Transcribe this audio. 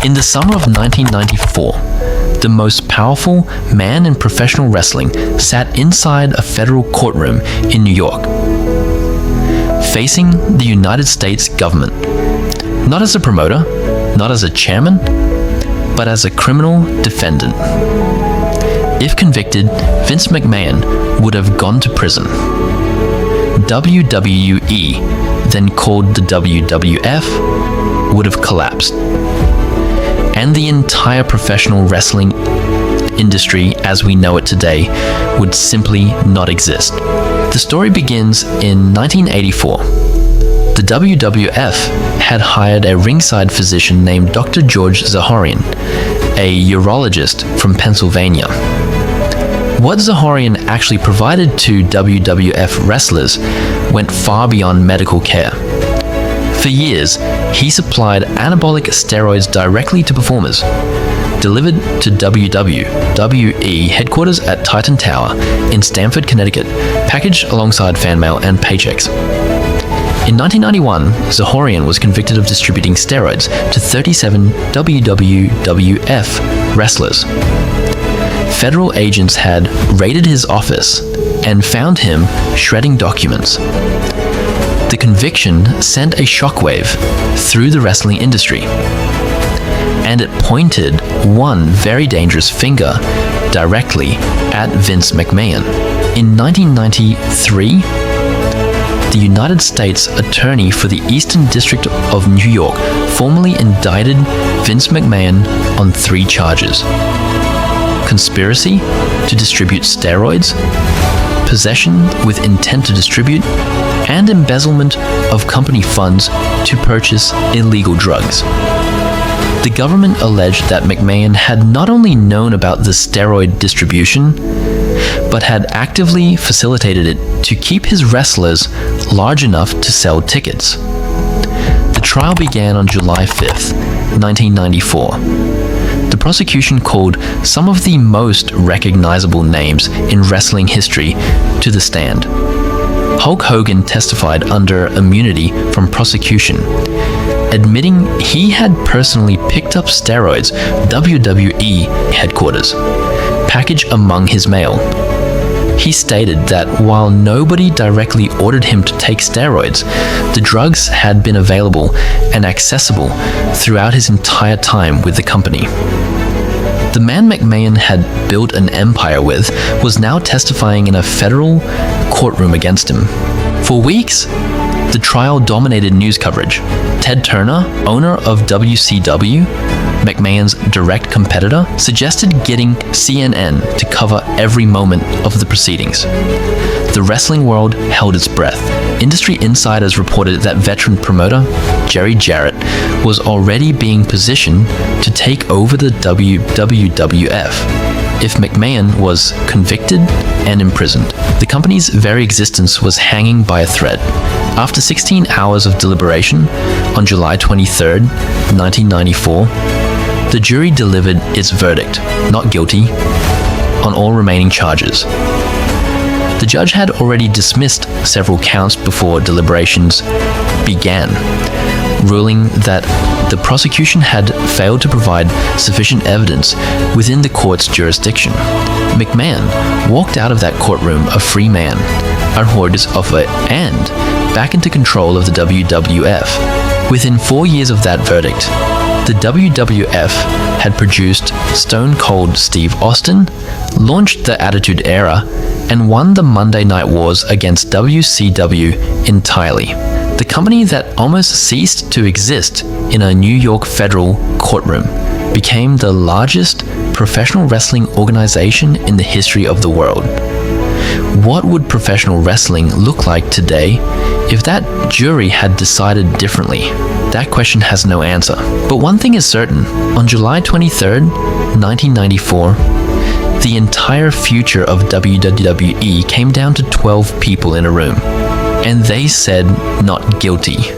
In the summer of 1994, the most powerful man in professional wrestling sat inside a federal courtroom in New York, facing the United States government, not as a promoter, not as a chairman, but as a criminal defendant. If convicted, Vince McMahon would have gone to prison. WWE, then called the WWF, would have collapsed. And the entire professional wrestling industry as we know it today would simply not exist. The story begins in 1984. The WWF had hired a ringside physician named Dr. George Zahorian, a urologist from Pennsylvania. What Zahorian actually provided to WWF wrestlers went far beyond medical care. For years, he supplied anabolic steroids directly to performers, delivered to WWE headquarters at Titan Tower in Stamford, Connecticut, packaged alongside fan mail and paychecks. In 1991, Zahorian was convicted of distributing steroids to 37 WWF wrestlers. Federal agents had raided his office and found him shredding documents. The conviction sent a shockwave through the wrestling industry, and it pointed one very dangerous finger directly at Vince McMahon. In 1993, the United States Attorney for the Eastern District of New York formally indicted Vince McMahon on 3 charges: conspiracy to distribute steroids, possession with intent to distribute, and embezzlement of company funds to purchase illegal drugs. The government alleged that McMahon had not only known about the steroid distribution, but had actively facilitated it to keep his wrestlers large enough to sell tickets. The trial began on July 5th, 1994. The prosecution called some of the most recognizable names in wrestling history to the stand. Hulk Hogan testified under immunity from prosecution, admitting he had personally picked up steroids WWE headquarters, packaged among his mail. He stated that while nobody directly ordered him to take steroids, the drugs had been available and accessible throughout his entire time with the company. The man McMahon had built an empire with was now testifying in a federal courtroom against him. For weeks, the trial dominated news coverage. Ted Turner, owner of WCW, McMahon's direct competitor, suggested getting CNN to cover every moment of the proceedings. The wrestling world held its breath. Industry insiders reported that veteran promoter Jerry Jarrett was already being positioned to take over the WWF if McMahon was convicted and imprisoned. The company's very existence was hanging by a thread. After 16 hours of deliberation, on July 23, 1994, the jury delivered its verdict, not guilty, on all remaining charges. The judge had already dismissed several counts before deliberations began, ruling that the prosecution had failed to provide sufficient evidence within the court's jurisdiction. McMahon walked out of that courtroom a free man, unhoarded offer, and back into control of the WWF. Within 4 years of that verdict, the WWF had produced Stone Cold Steve Austin, launched the Attitude Era, and won the Monday Night Wars against WCW entirely. The company that almost ceased to exist in a New York federal courtroom became the largest professional wrestling organization in the history of the world. What would professional wrestling look like today if that jury had decided differently? That question has no answer. But one thing is certain. On July 23rd, 1994, the entire future of WWE came down to 12 people in a room, and they said not guilty.